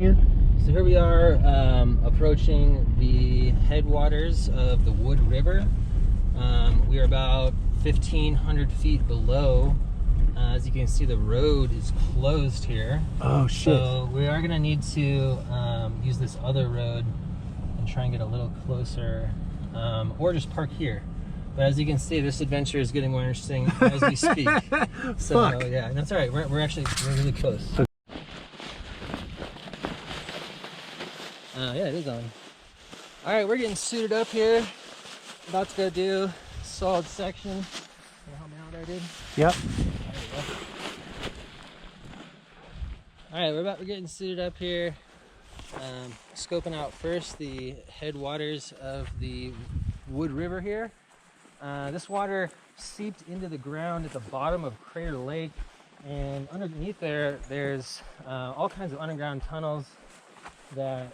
So here we are approaching the headwaters of the Wood River. We are about 1,500 feet below. As you can see, the road is closed here. Oh shit. So we are going to need to use this other road and try and get a little closer, or just park here. But as you can see, this adventure is getting more interesting as we speak. So yeah, that's all right. We're really close. Yeah, it is on. All right, we're getting suited up here. About to go do a solid section. Can you help me out there, dude? Yep. There we go. All right, we're getting suited up here. Scoping out first the headwaters of the Wood River here. This water seeped into the ground at the bottom of Crater Lake, and underneath there's all kinds of underground tunnels that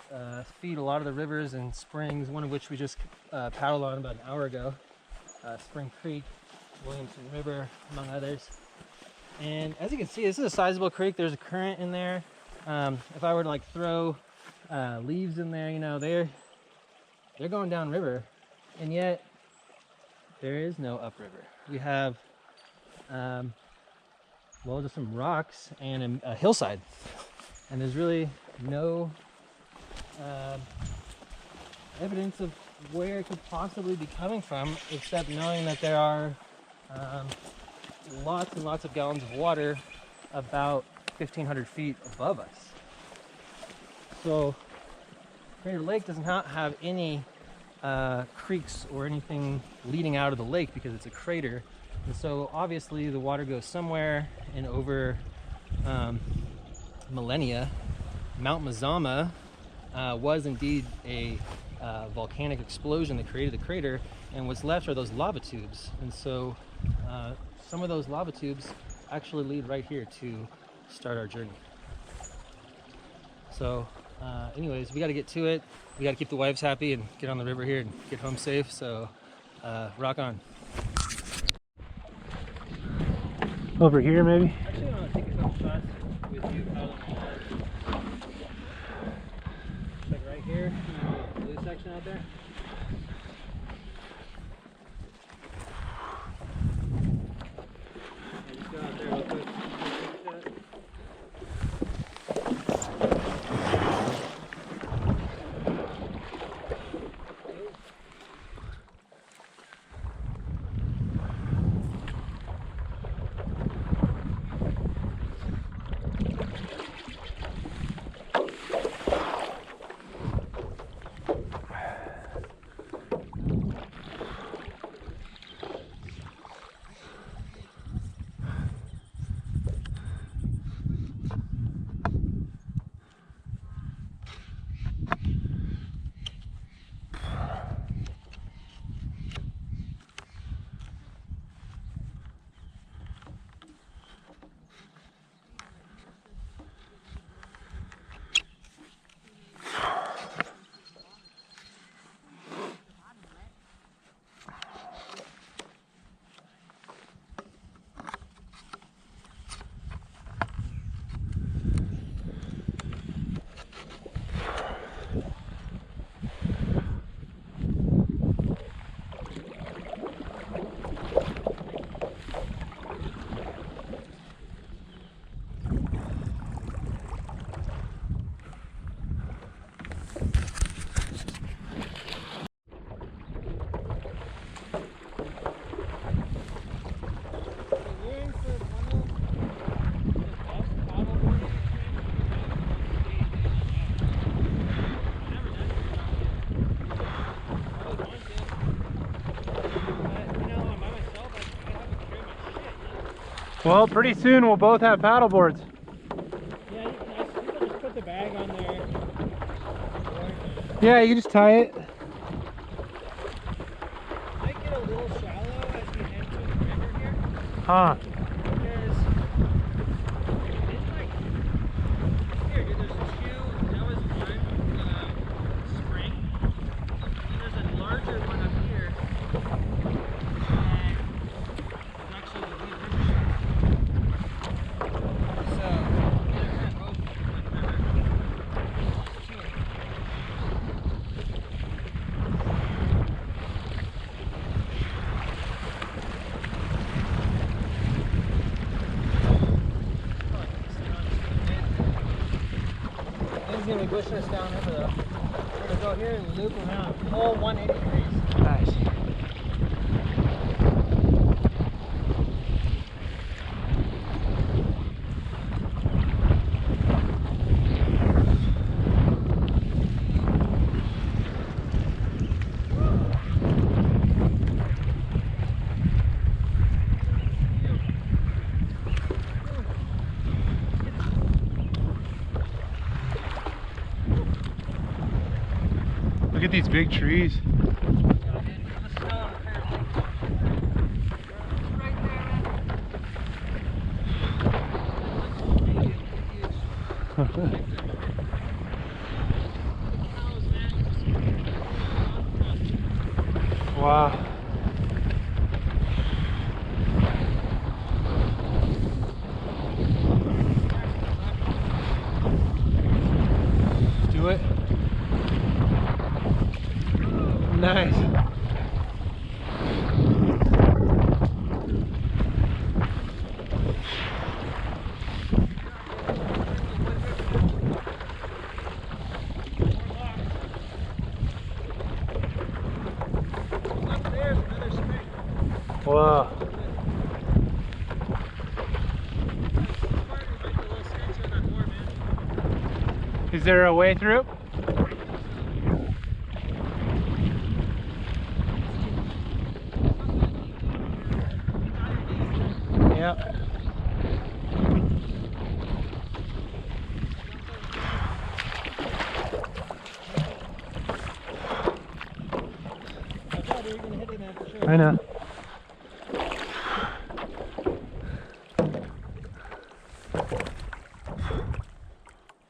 feed a lot of the rivers and springs, one of which we just paddled on about an hour ago. Spring Creek, Williamson River, among others. And as you can see, this is a sizable creek. There's a current in there. If I were to like throw leaves in there, you know, they're going down river, and yet there is no upriver. We have well, just some rocks and a hillside, and there's really no evidence of where it could possibly be coming from, except knowing that there are lots and lots of gallons of water about 1,500 feet above us. So Crater Lake does not have any creeks or anything leading out of the lake because it's a crater, and so obviously the water goes somewhere, and over millennia Mount Mazama was indeed a volcanic explosion that created the crater, and what's left are those lava tubes, and so some of those lava tubes actually lead right here to start our journey. So anyways, we got to get to it. We got to keep the wives happy and get on the river here and get home safe, so rock on. Over here maybe? Actually, I want to take a couple shots with you paddling along. Like right here, the blue section out there. Yeah, just go out there real quick. Well, pretty soon we'll both have paddle boards. Yeah, you can just put the bag on there. Yeah, you can just tie it. Might get a little shallow as we head to the river here. Huh. Because it's like here, dude, there's two. That was one spring, and there's a larger one up here. And it's actually the Wood River. So they're kind of both like river. He's gonna be pushing us down over though. We're gonna go here and loop around, whole 180 degrees. Nice. Look at these big trees. Wow. Do it. Nice. Wow. Is there a way through? Yep. I know.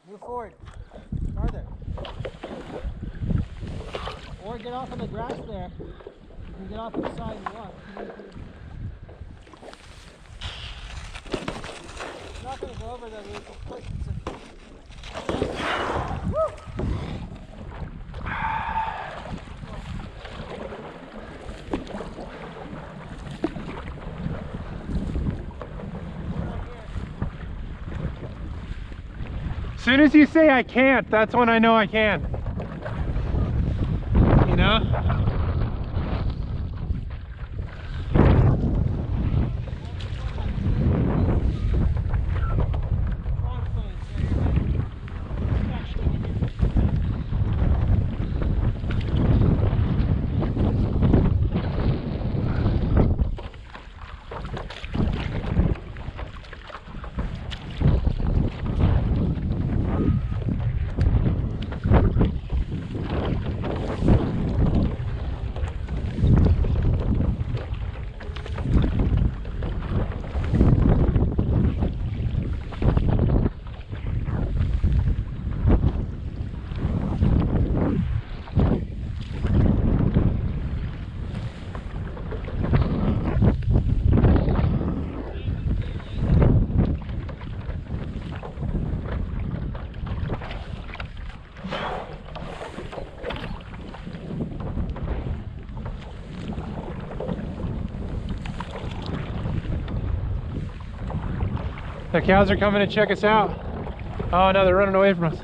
Move forward. Farther. Or get off on the grass there. And get off to the side and walk. It's not going to go over the roof. As soon as you say I can't, that's when I know I can. You know? The cows are coming to check us out. Oh no, they're running away from us.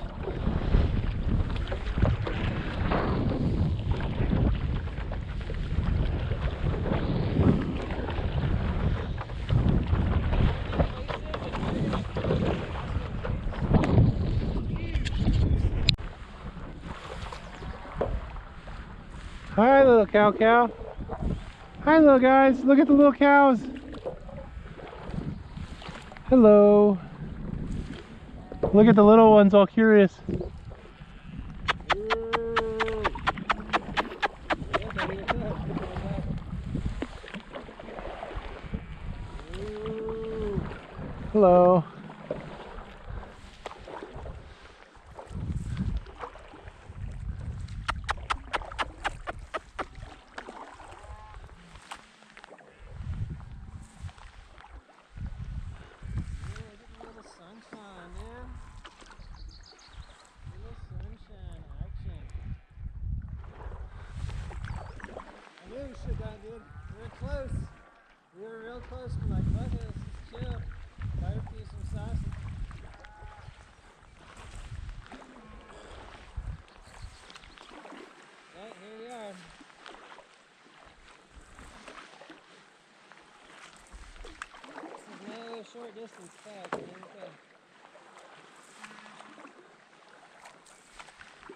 Hi little cow. Hi little guys, look at the little cows. Hello. Look at the little ones all curious. Hello. We should have gone, dude. We were close. We were real close. We're like, fuck it, let's just chill. Barbecue some sausage. some stuff, man.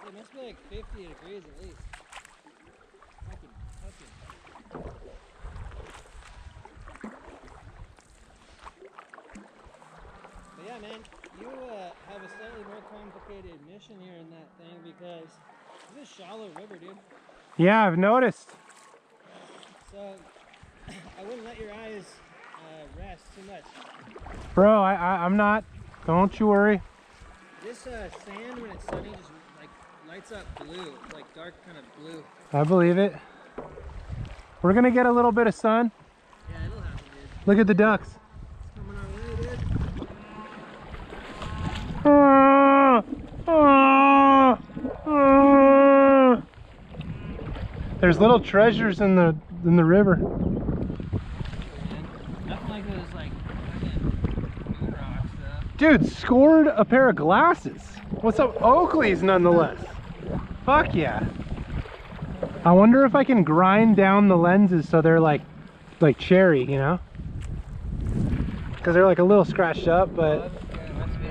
It must be like 50 degrees at least. But yeah, man, you have a slightly more complicated mission here in that thing because this is a shallow river, dude. Yeah, I've noticed. So I wouldn't let your eyes rest too much. Bro, I'm not. Don't you worry. This sand, when it's sunny, just like lights up blue. It's like dark kind of blue. I believe it. We're gonna get a little bit of sun. Yeah, it'll happen, dude. Look at the ducks. It's coming our way, dude. There's little treasures in the river. Nothing like those like fucking rocks though. Dude, scored a pair of glasses. What's up, Oakleys nonetheless? Fuck yeah. I wonder if I can grind down the lenses so they're like cherry, you know? Because they're like a little scratched up, but... Yeah, it must be.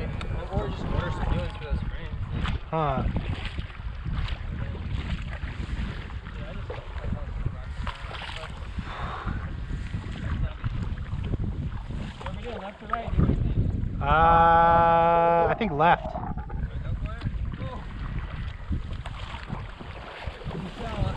Or just order some new ones for those frames. Huh. Left or right? Do what you think. I think left. Go for it. Oh. Pretty shallow.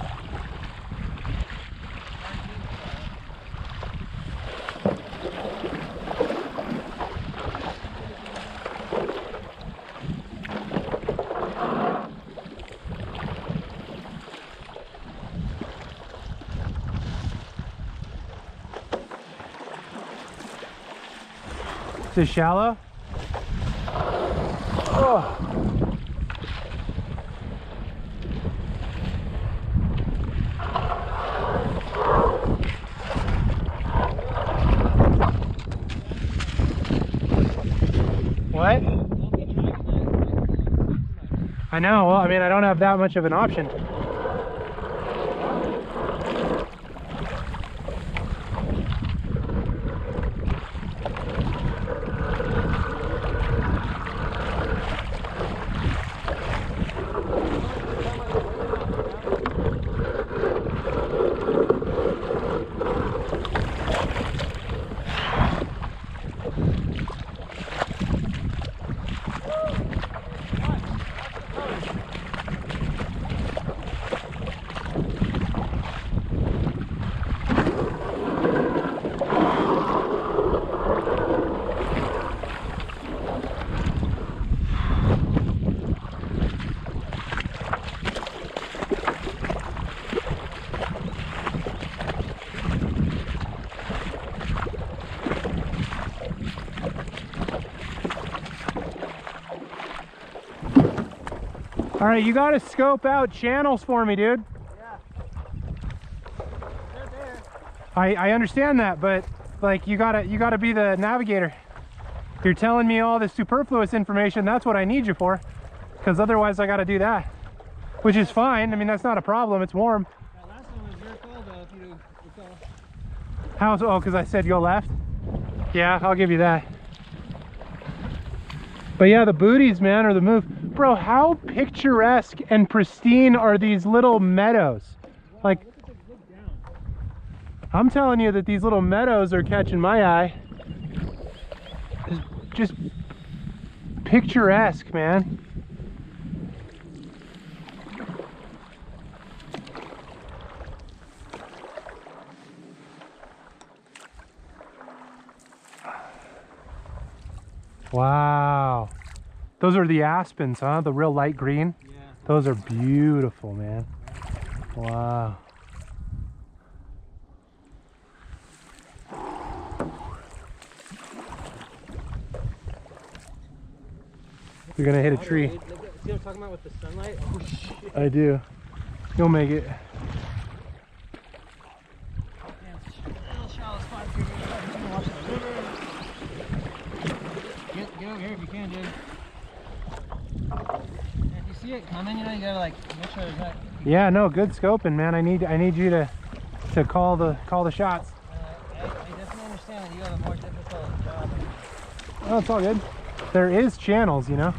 Is it shallow? Oh. What? I know. Well, I mean, I don't have that much of an option. All right, you got to scope out channels for me, dude. Yeah. They're there. I understand that, but like you gotta be the navigator. You're telling me all this superfluous information. That's what I need you for, because otherwise I got to do that, which is fine. I mean, that's not a problem. It's warm. That last one was your call, though, if you recall. How's oh? Because I said go left. Yeah, I'll give you that. But yeah, the booties, man, are the move. Bro, how picturesque and pristine are these little meadows? Like, I'm telling you that these little meadows are catching my eye. Just picturesque, man. Wow. Those are the aspens, huh? The real light green? Yeah. Those are beautiful, man. Wow. You're gonna hit a tree. See what I'm talking about with the sunlight? Oh, shit. I do. You'll make it. Get over here if you can, dude. If you see it coming, you know, you gotta like make sure there's not. Yeah, no, good scoping, man. I need you to call the shots. I definitely understand that you have a more difficult job. Oh, it's all good. There is channels, you know.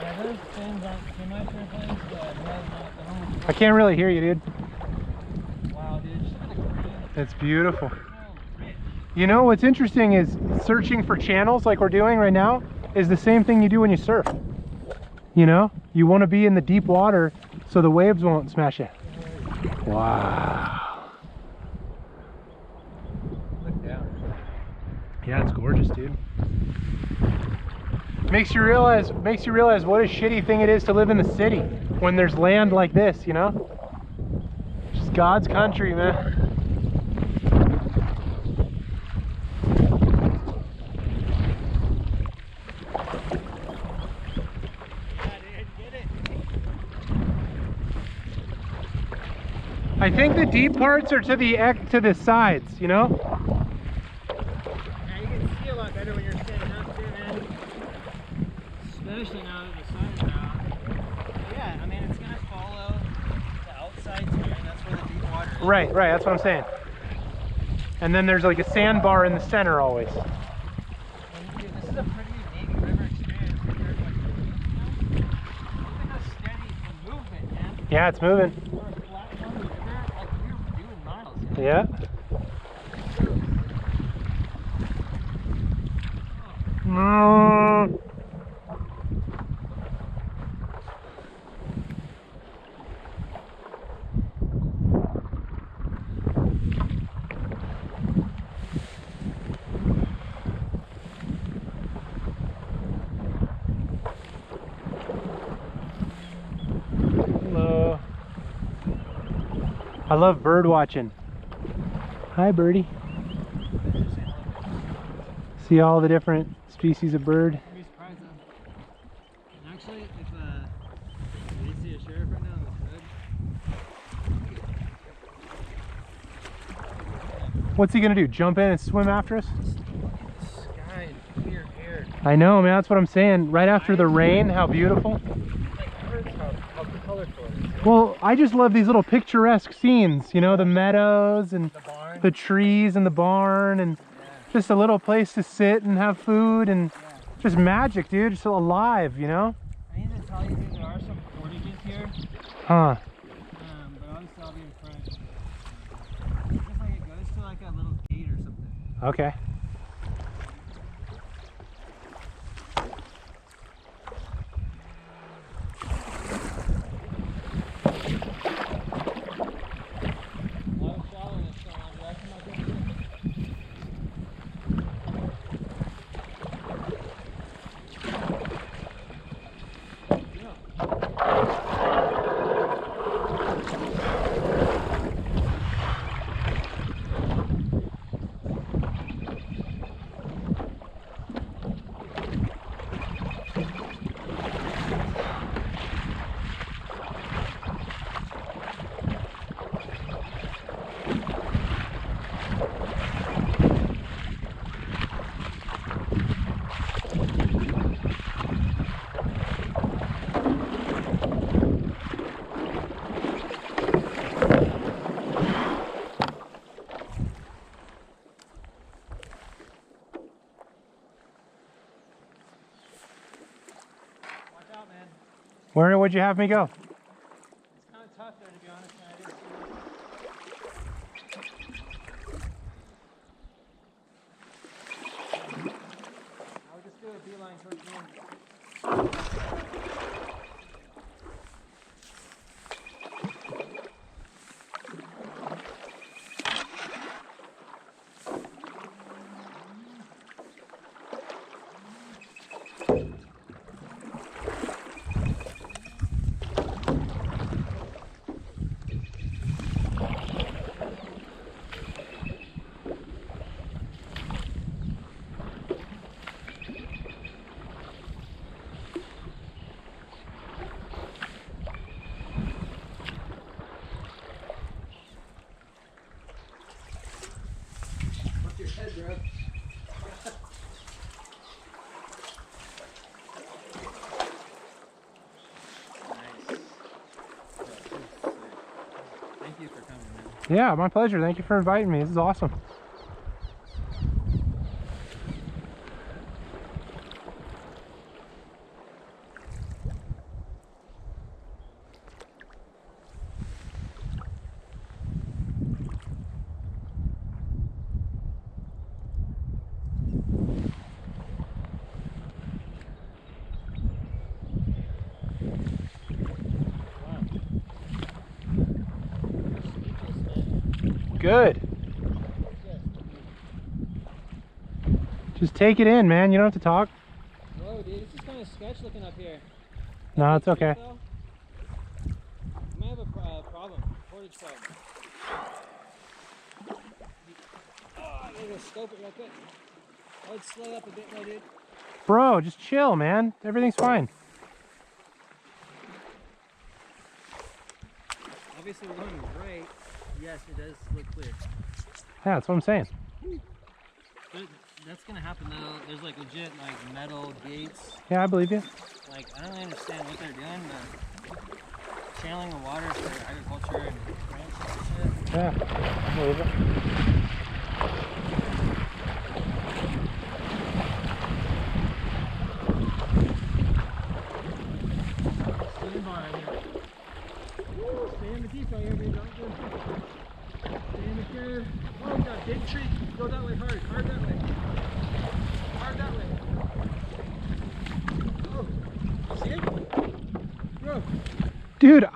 Yeah, those things aren't too much in place, but I can't really hear you, dude. wow, dude, just look at the green. It's beautiful. So rich. You know what's interesting is searching for channels like we're doing right now is the same thing you do when you surf. You know, you want to be in the deep water so the waves won't smash you. Wow. Look down. Yeah, it's gorgeous, dude. Makes you realize what a shitty thing it is to live in the city when there's land like this, you know? Just God's country, man. I think the deep parts are to the sides, you know? Yeah, you can see a lot better when you're standing up too, man. Especially now that the sun's out. Yeah, I mean, it's gonna follow the outside turn. That's where the deep water is. Right, that's what I'm saying. And then there's like a sandbar in the center always. And dude, this is a pretty unique river experience compared to like the beach, you know? Look at how steady the movement, man. Yeah, it's moving. For a flat one river, like you're doing miles. You know? Yeah. Mm. Hello. I love bird watching. Hi, birdie. See all the different species of bird. You'd be surprised though. And actually, if we see a sheriff right now on this hood, What's he gonna do? Jump in and swim after us? just look at the sky and clear air. I know, man. That's what I'm saying. Right after the rain, how beautiful. Like hurts how colorful it is. Well, I just love these little picturesque scenes. You know, the meadows and The barn. the trees and the barn and just a little place to sit and have food and just magic, dude. Just alive, you know? I need to tell you there are some portages here, Huh. but obviously I'll be in front. It's just like it goes to like a little gate or something. Okay. A lot of shallowness going on. Do I come out there? Watch out, man. Where would you have me go? It's kind of tough there, to be honest, man. I didn't see it. I would just do a beeline towards you. What's your head, bro? Nice. Thank you for coming, man. Yeah, my pleasure. Thank you for inviting me. This is awesome. good. Just take it in, man. You don't have to talk. Whoa, dude, it's just kind of sketch looking up here. No, it's okay. You might have a problem, portage problem. Oh, I gotta go scope it real quick. I would slow up a bit more, dude. Bro, just chill, man. Everything's fine. Obviously, we're going right. Yes, it does look clear. Yeah, that's what I'm saying. But that's gonna happen though. There's like legit like metal gates. Yeah, I believe you. Like I don't really understand what they're doing, but channeling the water for agriculture and ranch and shit. Yeah, I believe it. Stand by right here. Woo, stay in the deep right here, baby. Don't go. Stay in the curve. Oh, we got a big tree. Go that way hard. Hard that way. Hard that way. Oh, see it? Bro. Dude,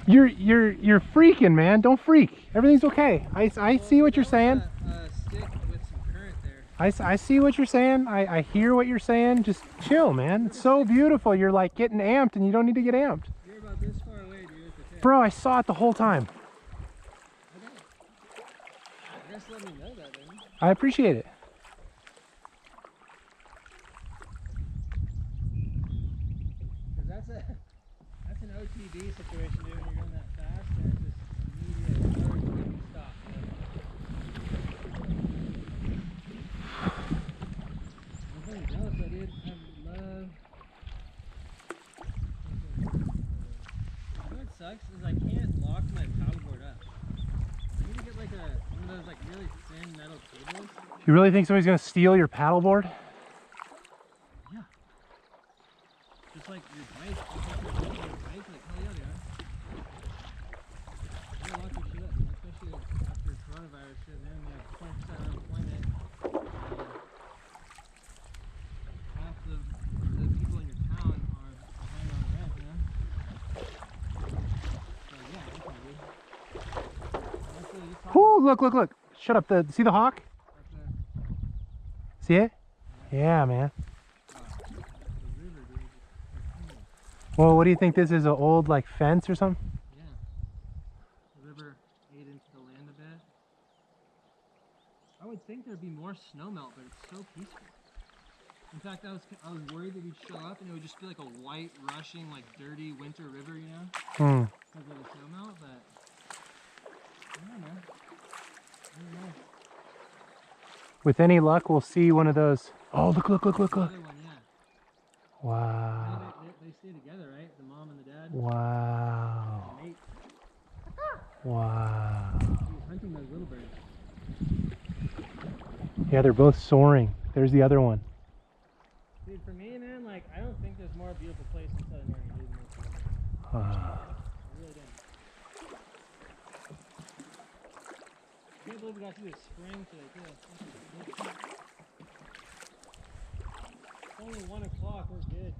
you're freaking, man. Don't freak. Everything's okay. I see what you're saying. Stick with some current there. I see what you're saying. I hear what you're saying. Just chill, man. It's so beautiful. You're like getting amped, and you don't need to get amped. You're about this far away, dude. It's okay. Bro, I saw it the whole time. Okay. I guess let me know that then. I appreciate it. Because that's an OTB situation, dude. When you're going that fast, and it's just immediate hard to get you stopped. I'm pretty jealous, I did. I love. You know what sucks is I can't lock my paddleboard up. I need to get like one of those like really thin metal cables. You really think somebody's gonna steal your paddleboard? Yeah. Just like your bike. Just like your bike, like hell yeah, they are. You gotta lock your shit up, man. Especially after coronavirus shit, man. We have 20% unemployment. Half the people in your town are behind on rent, you know? So yeah, definitely. Honestly, you talk Ooh, look. Shut up. See the hawk? about See it? Yeah, man. the river, dude. Well, what do you think this is? An old like fence or something? Yeah. The river ate into the land a bit. I would think there'd be more snow melt, but it's so peaceful. In fact, I was worried that we'd show up and it would just be like a white, rushing, like dirty winter river, you know? Because of the snow melt, but I don't know. I don't know. With any luck, we'll see one of those. Oh, look. The other one, yeah. Wow. They stay together, right? The mom and the dad. Wow. The mate. Wow. He's hunting those little birds. Yeah, they're both soaring. There's the other one. Dude, for me, man, like, I don't think there's more beautiful place in Southern Oregon than this. I really don't. I can't believe we got to do this spring today, too. It's only 1 o'clock, we're good.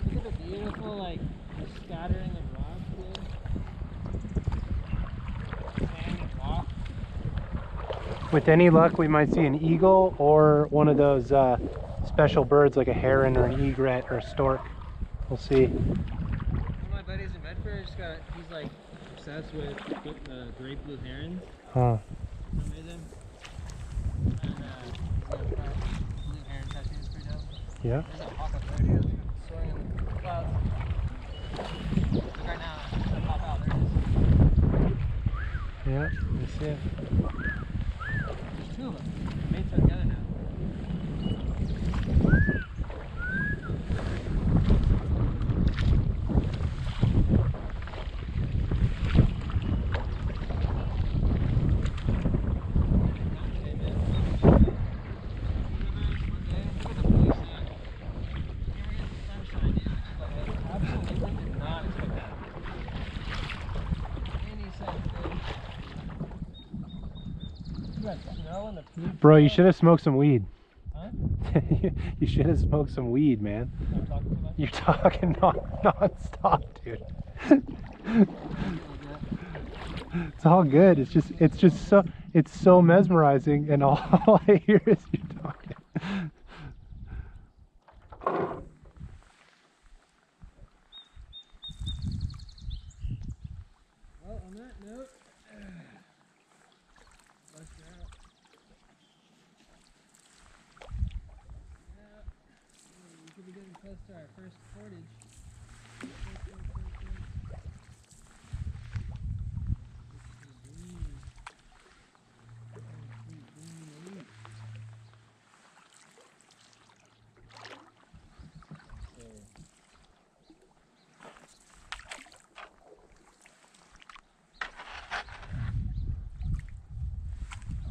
Look at the beautiful, like, scattering of rocks, dude. Sand and rock. With any luck, we might see an eagle or one of those special birds like a heron or an egret or a stork. We'll see. One of my buddies in Medford he's like obsessed with great blue herons. Huh. For some reason. And he's got blue heron tattoos pretty dope. Yeah. There's a hawk up there, dude. Soaring in the clouds. Look right now, it's gonna pop out. There it is. Yeah, I see it. There's 2 of them. They're mates together now. that snow and the peak. Bro, you should have smoked some weed. Huh? You should have smoked some weed, man. I'm talking too much. You're talking non-stop, dude. It's all good. It's so mesmerizing, and all I hear is you talking. Well, on that note, let's go. Yeah, we could be getting close to our first portage.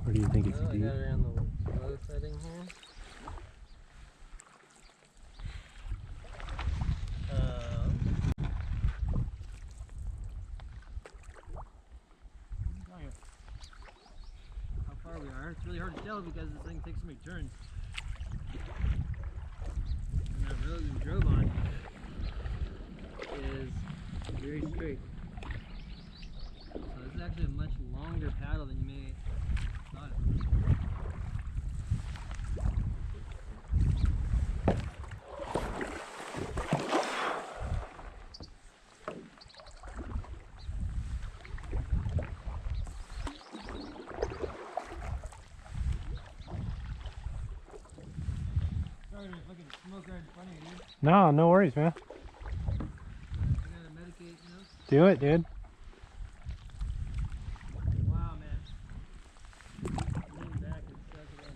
Where do you think it's I deep? got it around the low setting here. How far we are? It's really hard to tell because this thing takes so many turns. And that road we drove on is very straight. So this is actually a much longer paddle than you may have thought. Sorry to fucking smoke right in front of you, dude. No worries, man. I gotta medicate, you know? Do it, dude. Wow, man. Lean back and suck it in.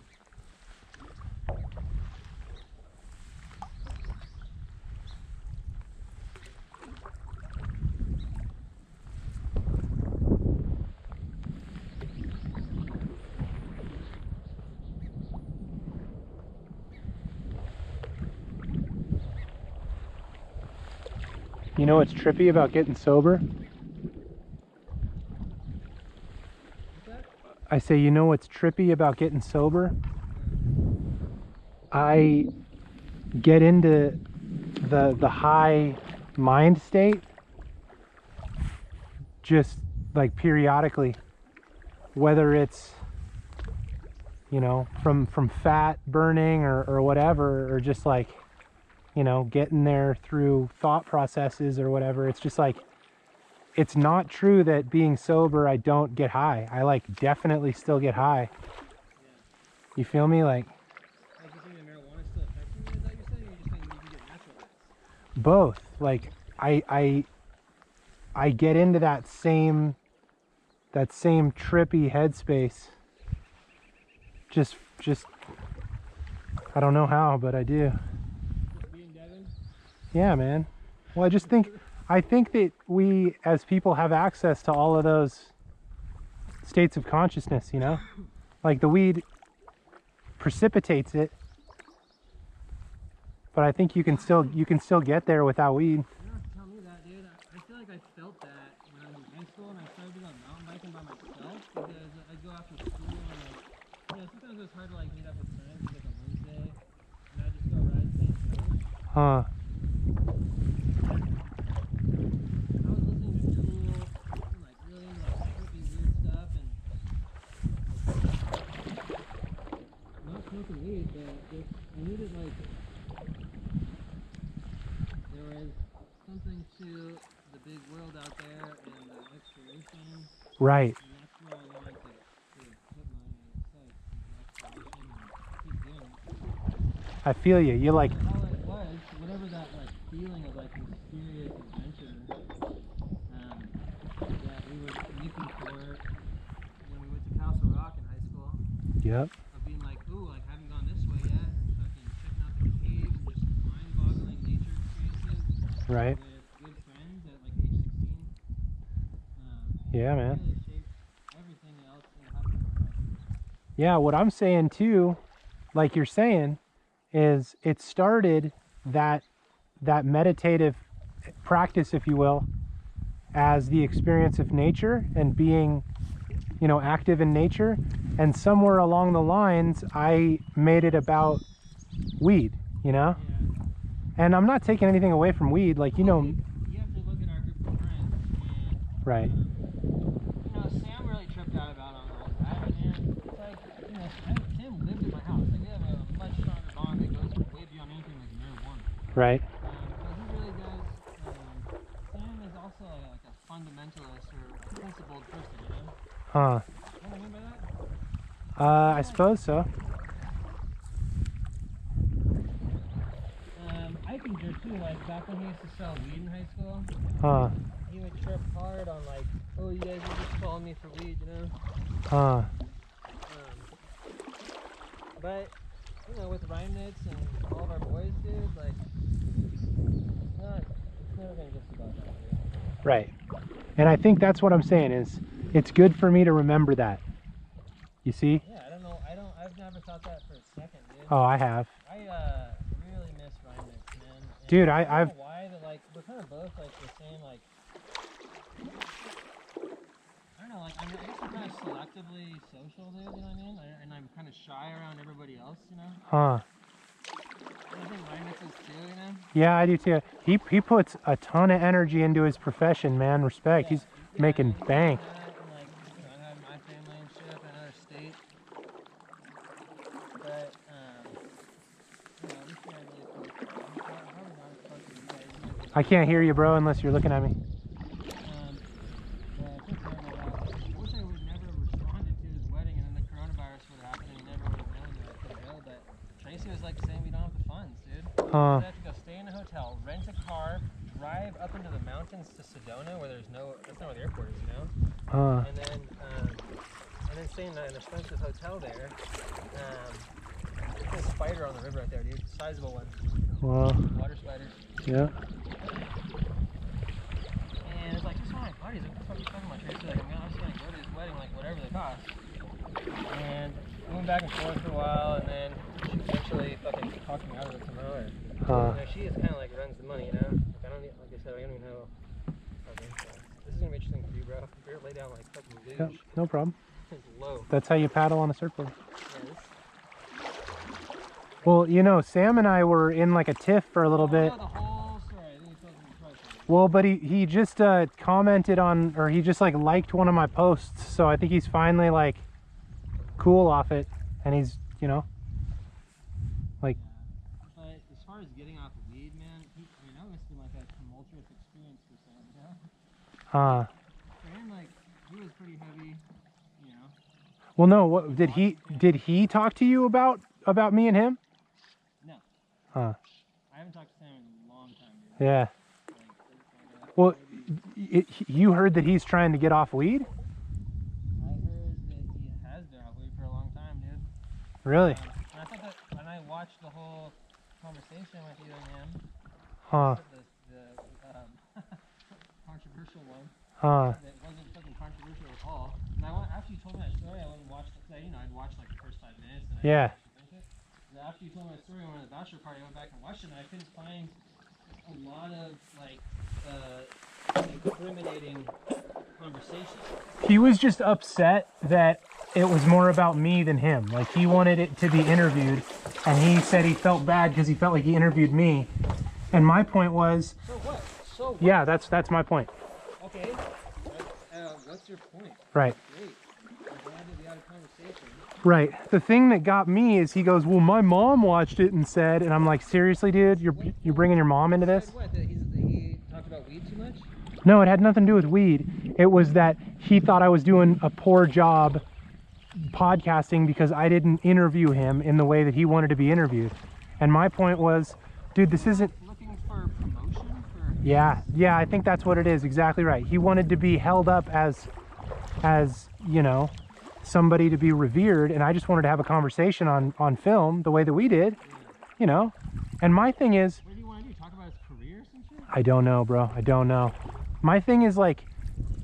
You know what's trippy about getting sober? What's that? I say, you know what's trippy about getting sober? I get into the high mind state just like periodically, whether it's, you know, from fat burning or whatever, or just like, you know, getting there through thought processes or whatever. It's just like, it's not true that being sober I don't get high. I like definitely still get high. Yeah. You feel me? Like I just think that marijuana still affects you, is that you're saying? Or you're just saying you can get natural highs? both. Like I get into that same trippy headspace. Just I don't know how, but I do. Just being Devin? Yeah, man. Well, I think that we as people have access to all of those states of consciousness, you know? Like the weed precipitates it, but I think you can still get there without weed. You don't have to tell me that, dude. I feel like I felt that when I was in high school and I started going mountain biking by myself because I'd go after school and like, you know, sometimes it was hard to like meet up with friends like on Wednesday and I'd just go ride the same road. Huh. I was listening to Tool and like really into like trippy weird stuff and not smoking weed, but just I needed like there was something to the big world out there and the exploration, Right. and that's where I wanted to put my sights, the exploration and keep doing it. I feel you. You like, And all it was, whatever that like feeling of like mysterious adventure that we were looking for when we went to Castle Rock in high school, yep. of being like, ooh, like haven't gone this way yet, fucking checking out the caves and just mind-boggling nature experiences Right. with good friends at like age 16. Yeah, man. Really shaped everything else that happened in my life. Yeah, what I'm saying too, like you're saying, is it started that meditative practice, if you will, as the experience of nature and being you know, active in nature. And somewhere along the lines, I made it about weed, you know? Yeah. And I'm not taking anything away from weed, like, you know. You have to look at our group of friends, and Right. you know, Sam really tripped out about on all that, man. It's like, you know, Sam lived at my house. Like, we have a much stronger bond that goes way beyond anything like marijuana. Right. But he really does. Sam is also like a fundamentalist or a principled person, you know? Huh. You know what I mean by that? I suppose so. Hikinger too, like back when he used to sell weed in high school, Huh. he would trip hard on like, oh, you guys are just calling me for weed, you know? Huh. But, you know, with Reinitz and all of our boys, dude, like, it's never been just about that, dude. Right. And I think that's what I'm saying is, it's good for me to remember that. You see? Yeah, I've never thought that for a second, dude. Oh, I have. I, really miss Reinitz, man. And Dude, I I've... don't know why, but, like, we're kind of both, like, the same, like, I don't know, like, I guess I'm kind of selectively social, dude, you know what I mean? And I'm kind of shy around everybody else, you know? Huh. I think Reinitz is too, you know? Yeah, I do too. He puts a ton of energy into his profession, man. Respect. He's making bank. And like, you know, I have my family and shit up in another state. But, you know, this guy really cool. I'm probably not as close to you guys. I can't hear you, bro, unless you're looking at me. But I took care of my dog. I wish I would never have responded to his wedding and then the coronavirus would have happened and he never would have known that I could go. But Tracy was like saying we don't have the funds, dude. Huh. We have to go stay in a hotel, rent a car, drive up into the mountains to Sedona where there's no, that's not where the airport is, you know? Huh. And then stay in an expensive hotel there. There's a spider on the river right there, dude. Sizable one. Well, Water spiders. yeah. And it's like, just one of my buddies. What the fuck are you talking about, Tracy? Like, I'm just gonna go to this wedding, like, whatever they cost. And we went back and forth for a while, and then she eventually fucking talked me out of it somehow. Or, Huh. you know, she is kind of like runs the money, you know? Like, I don't need, like I said, I don't even know. Okay, so this is gonna be interesting for you, bro. If you're lay down like fucking luge, Yeah, no problem. it's low. That's how you paddle on a surfboard. Yeah, this. Well, you know, Sam and I were in like a tiff for a little bit. The whole story. I think it's supposed to be twice. Well, but he just commented on, or he just like liked one of my posts, so I think he's finally like cool off it, and he's, you know, like. Yeah. But as far as getting off of weed, man, I mean, that must have been like a tumultuous experience for Sam, you know? For him, like, he was pretty heavy, you know? Well, no, what did he talk to you about me and him? No. Huh. I haven't talked to Sam in a long time, dude. Yeah. Well, you heard that he's trying to get off weed? I heard that he has been off weed for a long time, dude. Really? And I thought that when I watched the whole conversation with you and him, Huh. the controversial one, Huh. that wasn't fucking controversial at all. And after you told me that story, I went and watched it. You know, I'd watched like the first 5 minutes. And Yeah. And after you told me that story, when we were at the bachelor party, I went back and watched it, and I couldn't find a lot of like incriminating conversations. He was just upset that it was more about me than him. Like, he wanted it to be interviewed, and he said he felt bad because he felt like he interviewed me. And my point was, So what? So what? yeah, that's my point. Okay. What's your point? Right. Great. I'm glad to be out of conversation. Right. The thing that got me is he goes, well, my mom watched it and said, and I'm like, seriously, dude, you're bringing your mom into this? What? That he talked about weed too much? No, it had nothing to do with weed. It was that he thought I was doing a poor job podcasting because I didn't interview him in the way that he wanted to be interviewed. And my point was, dude, this isn't... Looking for promotion? Yeah, I think that's what it is. Exactly right. He wanted to be held up as you know, somebody to be revered, and I just wanted to have a conversation on film the way that we did, you know. And my thing is, What do you want to do? Talk about his career or some shit? I don't know, bro. I don't know. My thing is, like,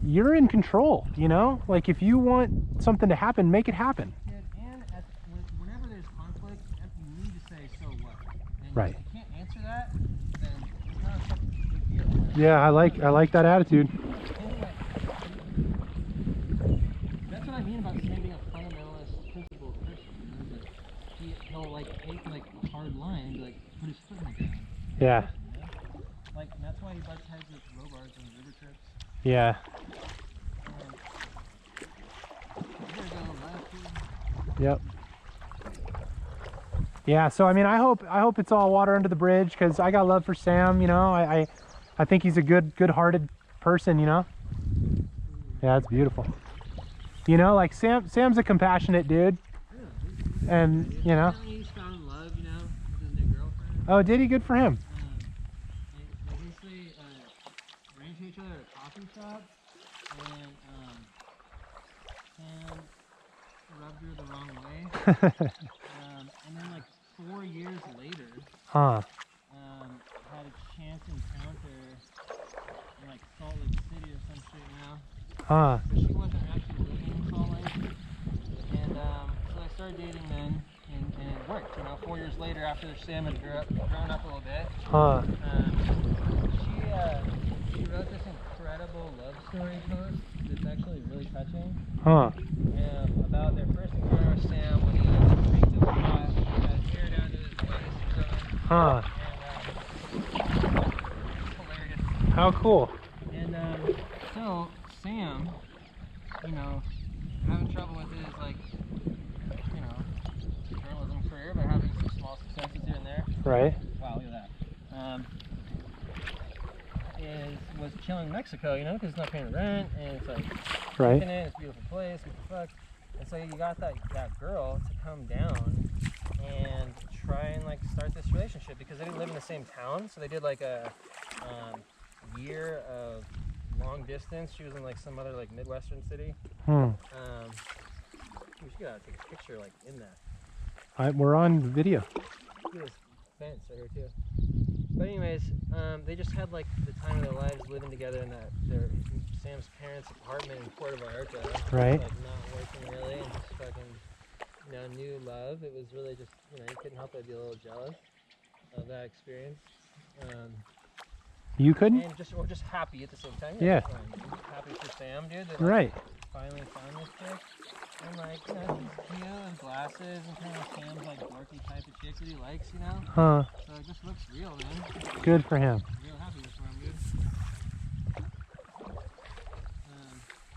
you're in control, you know? Like, if you want something to happen, make it happen. And whenever there's conflict, you need to say, so what? And Right. if you can't answer that, then it's not such a big deal. Yeah, I like that attitude. Anyway, that's what I mean Yeah. Like, and that's why he butts heads with Robards on river trips. Yeah. Yep. Yeah, so I mean, I hope it's all water under the bridge, because I got love for Sam, you know. I think he's a good-hearted person, you know. Yeah, it's beautiful. You know, like Sam's a compassionate dude, and you know. He's found in love, you know, with his new girlfriend. Oh, did he? Good for him. They basically ran into each other at a coffee shop, and Sam rubbed her the wrong way. And then like 4 years later, Huh. had a chance encounter in like Salt Lake City or some shit now. Huh. But she wasn't actually living in Salt Lake. And so I started dating then, and it worked. You know, 4 years later, after Sam had grown up a little bit, Huh. she wrote this incredible love story post that's actually really touching. Huh. About their first encounter with Sam when he picked up a pot, he had his hair down to his waist or something. Huh. And it's hilarious. How cool. And so Sam, you know, having trouble with his, like, you know, journalism career, but having some small successes here and there. Right. Wow, look at that. Was chilling in Mexico, you know, because it's not paying rent, and it's like, Right. it's a beautiful place, what the fuck. And so you got that girl to come down and try and like start this relationship, because they didn't live in the same town, so they did like a year of long distance. She was in like some other like Midwestern city. We should gotta take a picture like in that. We're on video. Look at this fence right here too. But anyways, they just had like the time of their lives living together in Sam's parents' apartment in Puerto Vallarta. Right. Like not working really, and just fucking, you know, new love. It was really just, you know, you couldn't help but be a little jealous of that experience. You couldn't? And just happy at the same time. Yeah. Happy for Sam, dude. That, like, Right. finally found this chick. And like, you know, she's cute with glasses and kind of Sam's like dorky type of chick that he likes, you know? Huh. So it just looks real, man. Good for him. Real happy for him, dude.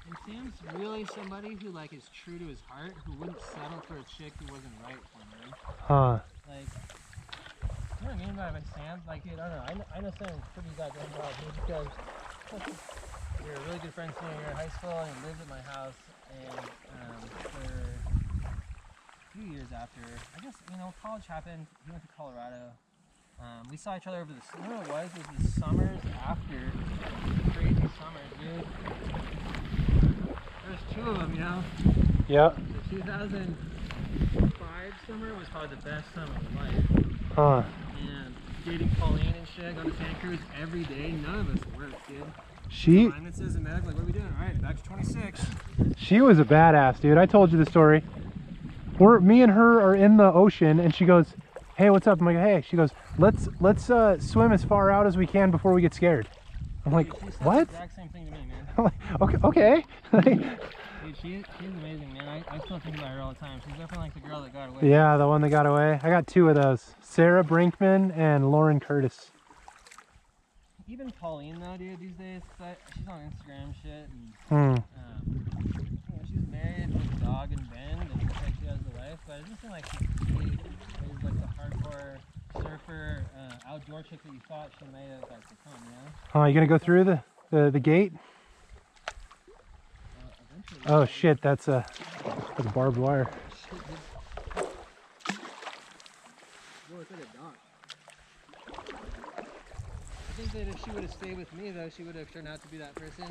And Sam's really somebody who like is true to his heart, who wouldn't settle for a chick who wasn't right for him. Huh. Like, you know what I mean by Sam? Like, dude, I don't know. I know Sam pretty goddamn well, dude, because we were really good friends senior year in high school, and he lived at my house. And for a few years after, I guess, you know, college happened. He went to Colorado. We saw each other over the summer. It was the summers after the crazy summers, dude. There's two of them, you know. Yep. The 2005 summer was probably the best summer of my life. Huh. And dating Pauline and shit, going to Santa Cruz every day. None of us worked, dude. She Finances and medical, like, what are we doing? All right, back to 26. She was a badass, dude. I told you the story. Me and her are in the ocean, and she goes, "Hey, what's up?" I'm like, "Hey." She goes, "Let's swim as far out as we can before we get scared." I'm like, Dude, she said "What?" the exact same thing to me, man. I'm like, okay. Dude, she's amazing, man. I still think about her all the time. She's definitely like the girl that got away. Yeah, the one that got away. I got two of those: Sarah Brinkman and Lauren Curtis. Even Pauline, though, dude, these days, she's on Instagram and shit, and Hmm. you know, she's married with Dawg and Ben, and looks like she has a life, but it doesn't seem like she's like the hardcore surfer, outdoor chick that you thought she may have like become, you know? Oh, you gonna go through the gate? Eventually. Oh shit, that's barbed wire. Whoa, it's like a dock. I think that if she would have stayed with me, though, she would have turned out to be that person.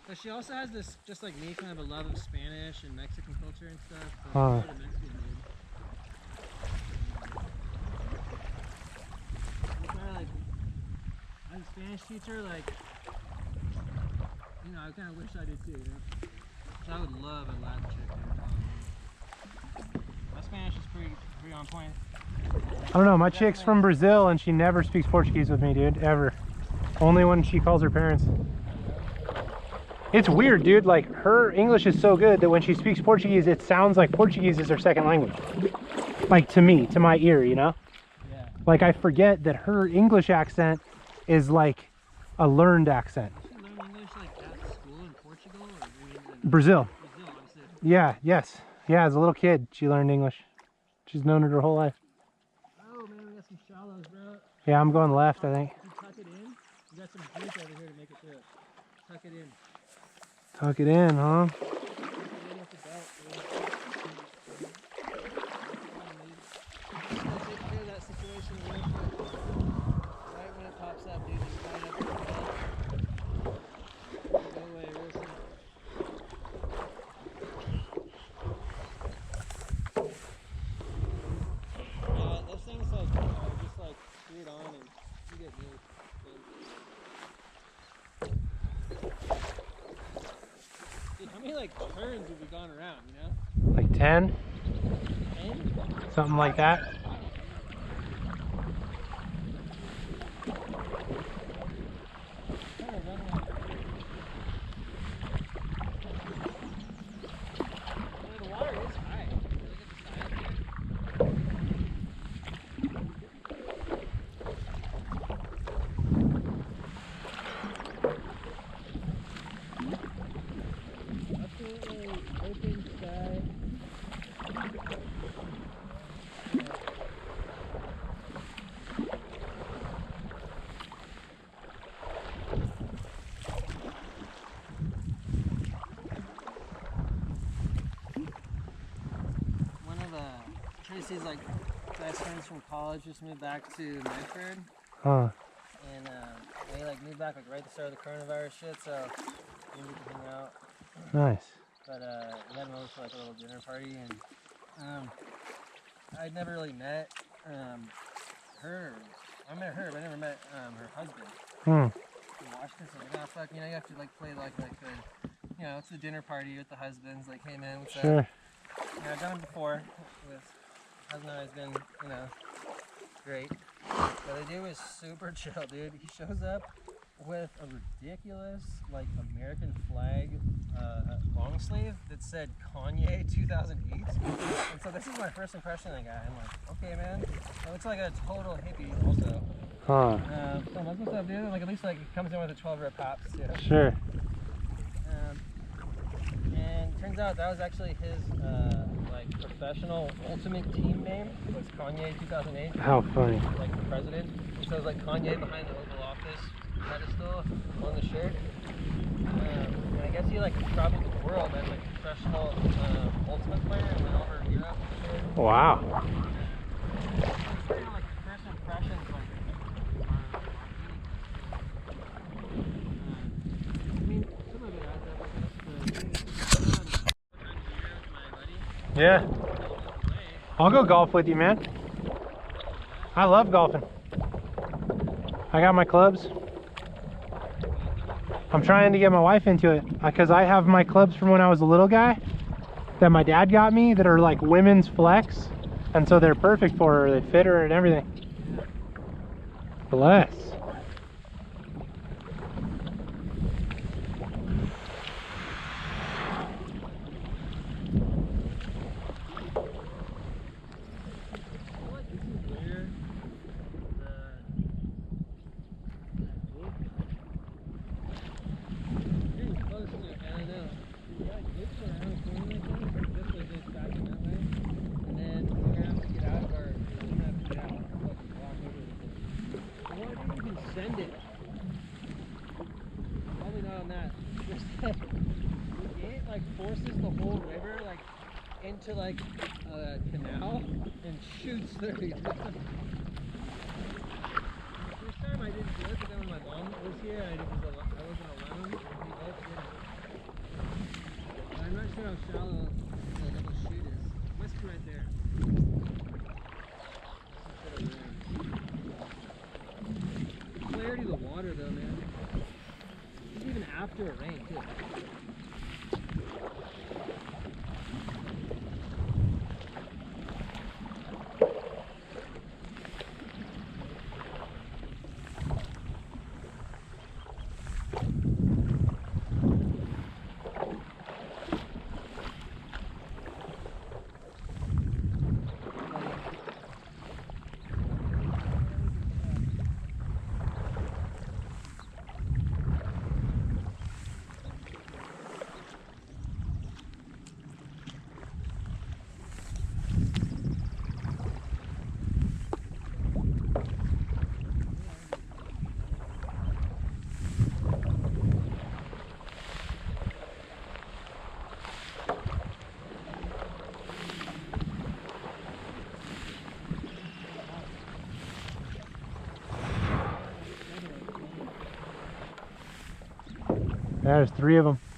But she also has this, just like me, kind of a love of Spanish and Mexican culture and stuff. So Huh. she's a Mexican dude. And kind of like, as a Spanish teacher, like, you know, I kind of wish I did too, you know? So I would love a Latin chick, dude. My Spanish is pretty on point. I don't know, my chick's from Brazil and she never speaks Portuguese with me, dude, ever. Only when she calls her parents. It's weird, dude, like her English is so good that when she speaks Portuguese, it sounds like Portuguese is her second language. Like to me, to my ear, you know? Yeah. Like, I forget that her English accent is like a learned accent. Did she learn English like at school in Portugal or maybe in Brazil. Brazil, obviously. Yeah, yes. Yeah, as a little kid, she learned English. She's known it her whole life. Oh man, we got some shallows, bro. Yeah, I'm going left, I think. If you tuck it in, we got some juice over here to make it through. Tuck it in. Tuck it in, huh? Tuck it in with the belt, dude. Let's take care of that situation real quick. Right when it pops up, dude, just tie it up with the belt. Go away real soon. Yeah, those things like are just like screwed on and you get new. Dude, how many like turns have we gone around, you know? Like 10? 10? Something like that. Kind of run around. The water is high. Look at the side here. Absolutely open sky. One of Tracy's like best friends from college just moved back to Medford, Huh. and they like moved back like right at the start of the coronavirus shit, so we get to hang out. Nice. But we had them over for like a little dinner party, and I'd never really met her. I met her, but I never met her husband. Hmm. In Washington, so like, oh fuck, you know, you have to like play like the, you know, it's a dinner party with the husbands. They came in. So, Sure. yeah, I've done it before. With husband always been, you know, great. But the dude was super chill, dude. He shows up with a ridiculous like American flag long sleeve that said Kanye 2008. And so this is my first impression of the guy. I'm like, okay, man, it looks like a total hippie also. Huh. So what's up, dude? Like at least like it comes in with a 12 rep pops too. Sure. And turns out that was actually his like professional ultimate team name was Kanye 2008. How funny. Like the president. So it was like Kanye behind the Oval Office pedestal on the shirt. And I guess he like traveled the world as like a professional ultimate player and went over Europe and shit. Wow. It's kind of like first impressions like I mean some of it adds up I guess, Yeah. I'll go golf with you, man. I love golfing. I got my clubs. I'm trying to get my wife into it because I have my clubs from when I was a little guy that my dad got me that are like women's flex, and so they're perfect for her. They fit her and everything. Bless. Send it. Probably not on that. The gate like forces the whole river like into like a canal and shoots through. The first time I didn't do it, but then when my mom was here, I wasn't alone. We both did it. But I'm not sure how shallow the little chute is. It must be right there. Clarity of the water though, man. It's even after a rain too. There's 3 of them.